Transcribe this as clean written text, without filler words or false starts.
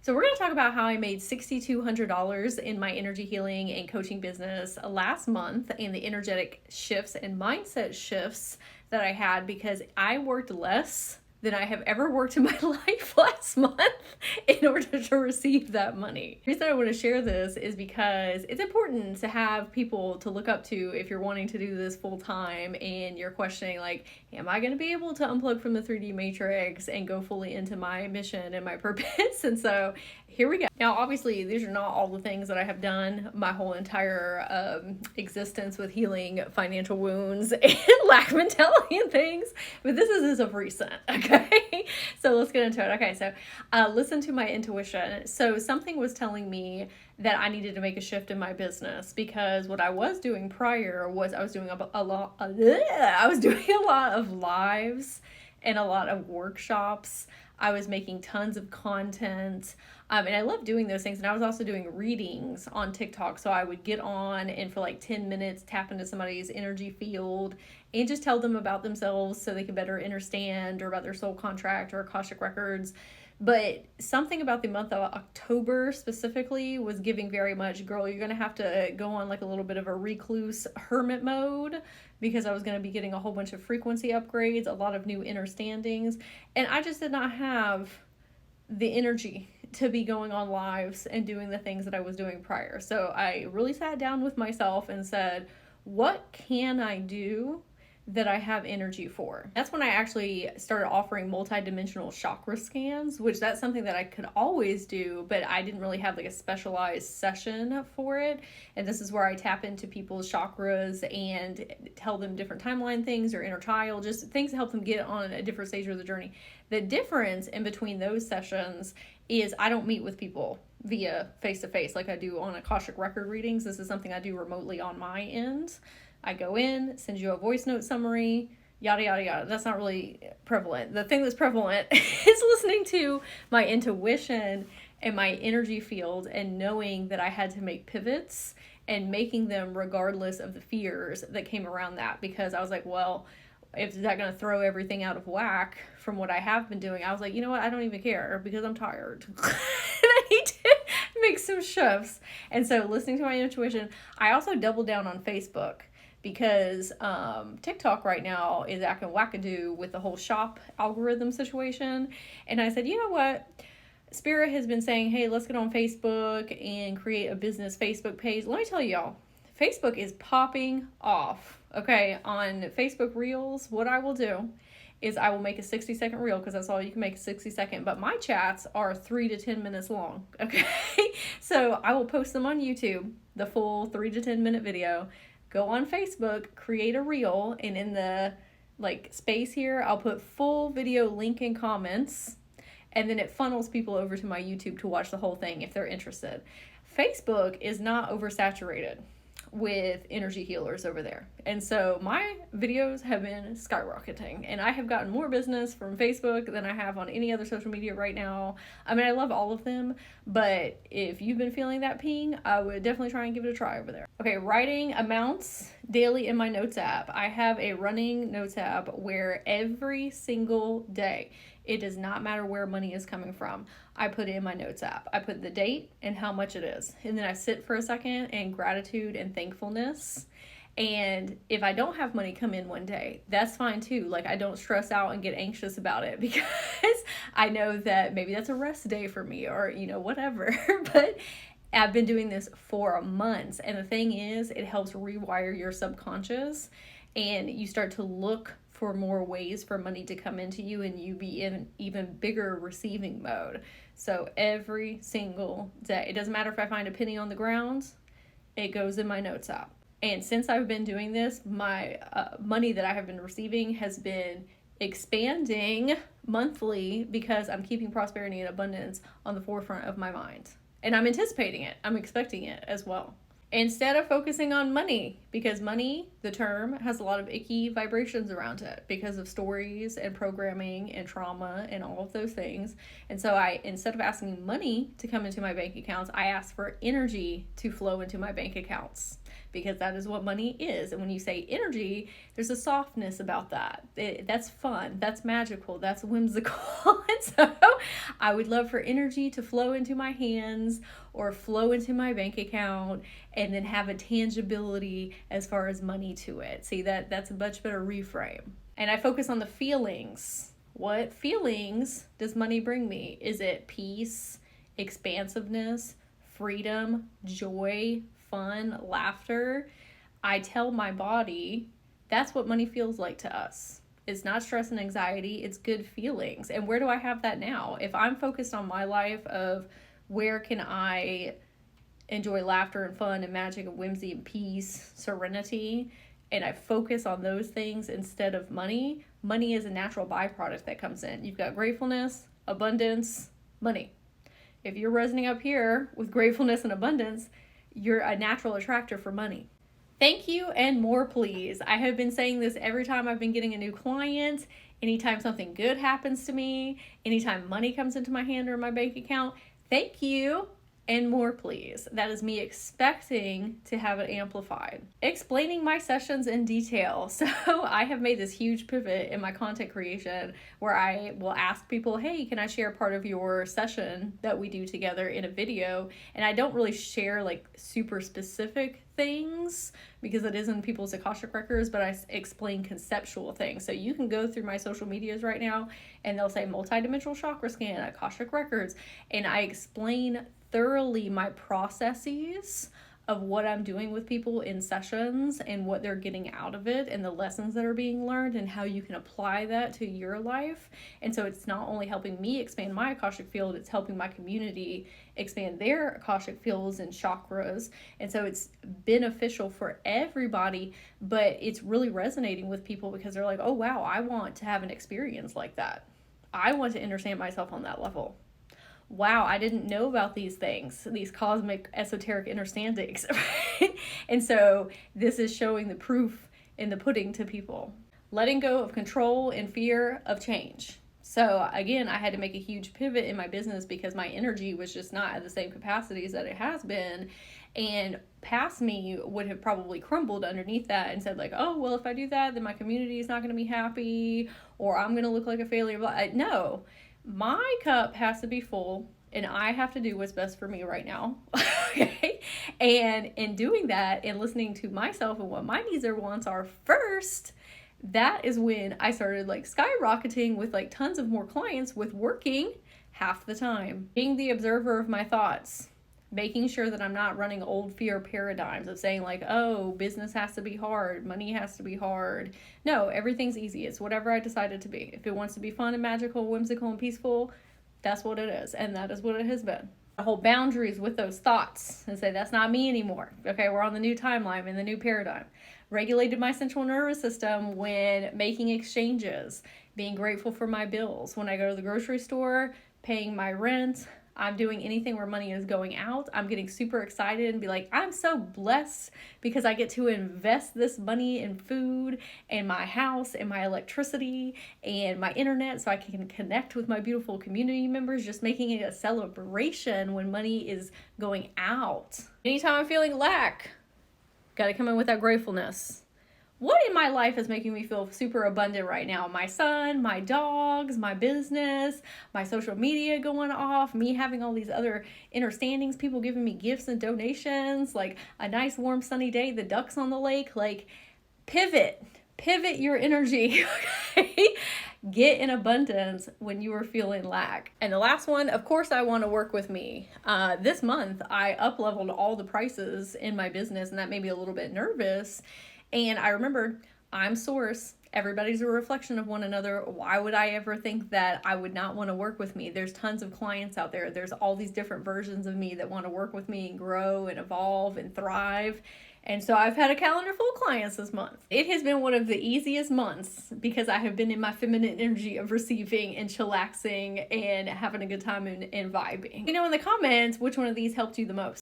So we're going to talk about how I made $6,200 in my energy healing and coaching business last month, and the energetic shifts and mindset shifts that I had because I worked less than I have ever worked in my life last month in order to receive that money. The reason I want to share this is because it's important to have people to look up to if you're wanting to do this full time and you're questioning, like, am I going to be able to unplug from the 3D matrix and go fully into my mission and my purpose? And so here we go. Now, obviously, these are not all the things that I have done my whole entire existence with healing financial wounds and lack mentality and things, but this is as of recent, okay? So let's get into it. Okay, so listen to my intuition. So something was telling me that I needed to make a shift in my business because what I was doing prior was I was doing a lot of lives and a lot of workshops. I was making tons of content, and I love doing those things. And I was also doing readings on TikTok. So I would get on and for like 10 minutes, tap into somebody's energy field and just tell them about themselves so they could better understand, or about their soul contract or Akashic records. But something about the month of October specifically was giving very much, girl, you're going to have to go on like a little bit of a recluse hermit mode, because I was going to be getting a whole bunch of frequency upgrades, a lot of new understandings. And I just did not have the energy to be going on lives and doing the things that I was doing prior. So I really sat down with myself and said, what can I do that I have energy for? That's when I actually started offering multidimensional chakra scans, which that's something that I could always do, but I didn't really have like a specialized session for it. And this is where I tap into people's chakras and tell them different timeline things or inner child, just things to help them get on a different stage of the journey. The difference in between those sessions is I don't meet with people via face-to-face like I do on Akashic record readings. This is something I do remotely on my end. I go in, send you a voice note summary, yada, yada, yada. That's not really prevalent. The thing that's prevalent is listening to my intuition and my energy field and knowing that I had to make pivots and making them regardless of the fears that came around that. Because I was like, well, if that going to throw everything out of whack from what I have been doing, I was like, you know what? I don't even care because I'm tired. And I need to make some shifts. And so listening to my intuition, I also doubled down on Facebook, because TikTok right now is acting wackadoo with the whole shop algorithm situation. And I said, you know what? Spirit has been saying, hey, let's get on Facebook and create a business Facebook page. Let me tell y'all, Facebook is popping off. Okay, on Facebook Reels, what I will do is I will make a 60-second reel, because that's all you can make, a 60-second, but my chats are 3 to 10 minutes long, okay? So I will post them on YouTube, the full 3 to 10 minute video. Go on Facebook, create a reel, and in the like space here, I'll put full video link and comments, and then it funnels people over to my YouTube to watch the whole thing if they're interested. Facebook is not oversaturated with energy healers over there. And so my videos have been skyrocketing, and I have gotten more business from Facebook than I have on any other social media right now. I mean, I love all of them, but if you've been feeling that ping, I would definitely try and give it a try over there. Okay, writing amounts daily in my notes app. I have a running notes app where every single day, it does not matter where money is coming from, I put it in my notes app. I put the date and how much it is. And then I sit for a second in gratitude and thankfulness. And if I don't have money come in one day, that's fine too. Like, I don't stress out and get anxious about it, because I know that maybe that's a rest day for me, or, you know, whatever. But I've been doing this for months. And the thing is, it helps rewire your subconscious, and you start to look for more ways for money to come into you, and you be in even bigger receiving mode. So every single day, it doesn't matter if I find a penny on the ground, it goes in my notes app. And since I've been doing this, my money that I have been receiving has been expanding monthly, because I'm keeping prosperity and abundance on the forefront of my mind. And I'm anticipating it. I'm expecting it as well. Instead of focusing on money, because money, the term, has a lot of icky vibrations around it because of stories and programming and trauma and all of those things. And so instead of asking money to come into my bank accounts, I ask for energy to flow into my bank accounts, because that is what money is. And when you say energy, there's a softness about that. That's fun, that's magical, that's whimsical. And so I would love for energy to flow into my hands or flow into my bank account and then have a tangibility as far as money to it. See, that's a much better reframe. And I focus on the feelings. What feelings does money bring me? Is it peace, expansiveness, freedom, joy, fun, laughter? I tell my body that's what money feels like to us. It's not stress and anxiety, it's good feelings. And where do I have that now? If I'm focused on my life of where can I enjoy laughter and fun and magic and whimsy and peace, serenity, and I focus on those things instead of money, money is a natural byproduct that comes in. You've got gratefulness, abundance, money. If you're resonating up here with gratefulness and abundance, you're a natural attractor for money. Thank you and more, please. I have been saying this every time I've been getting a new client, anytime something good happens to me, anytime money comes into my hand or my bank account. Thank you and more, please. That is me expecting to have it amplified. Explaining my sessions in detail. So I have made this huge pivot in my content creation where I will ask people, hey, can I share part of your session that we do together in a video? And I don't really share like super specific things because it is in people's Akashic records, but I explain conceptual things. So you can go through my social medias right now and they'll say multidimensional chakra scan, Akashic records, and I explain thoroughly my processes of what I'm doing with people in sessions and what they're getting out of it and the lessons that are being learned and how you can apply that to your life. And so it's not only helping me expand my Akashic field, it's helping my community expand their Akashic fields and chakras. And so it's beneficial for everybody, but it's really resonating with people because they're like, oh wow, I want to have an experience like that. I want to understand myself on that level. Wow, I didn't know about these things, these cosmic esoteric understandings. And so this is showing the proof in the pudding to people. Letting go of control and fear of change. So again, I had to make a huge pivot in my business because my energy was just not at the same capacities that it has been. And past me would have probably crumbled underneath that and said like, oh, well, if I do that, then my community is not going to be happy or I'm going to look like a failure. No. My cup has to be full and I have to do what's best for me right now. Okay. And in doing that and listening to myself and what my needs or wants are first, that is when I started like skyrocketing with like tons of more clients with working half the time. Being the observer of my thoughts, making sure that I'm not running old fear paradigms of saying like, oh, business has to be hard, money has to be hard. No, everything's easy. It's whatever I decided to be. If it wants to be fun and magical, whimsical and peaceful, that's what it is. And that is what it has been. I hold boundaries with those thoughts and say, that's not me anymore. Okay, we're on the new timeline and the new paradigm. Regulated my central nervous system when making exchanges, being grateful for my bills. When I go to the grocery store, paying my rent, I'm doing anything where money is going out. I'm getting super excited and be like, I'm so blessed because I get to invest this money in food and my house and my electricity and my internet so I can connect with my beautiful community members, just making it a celebration when money is going out. Anytime I'm feeling lack, got to come in with that gratefulness. What in my life is making me feel super abundant right now? My son, my dogs, my business, my social media going off, me having all these other understandings, people giving me gifts and donations, like a nice warm sunny day, the ducks on the lake, like pivot your energy, okay? Get in abundance when you are feeling lack. And the last one, of course, I want to work with me. This month, I up-leveled all the prices in my business, and that made me a little bit nervous. And I remembered, I'm source. Everybody's a reflection of one another. Why would I ever think that I would not want to work with me? There's tons of clients out there. There's all these different versions of me that want to work with me and grow and evolve and thrive. And so I've had a calendar full of clients this month. It has been one of the easiest months because I have been in my feminine energy of receiving and chillaxing and having a good time and vibing. You know in the comments which one of these helped you the most.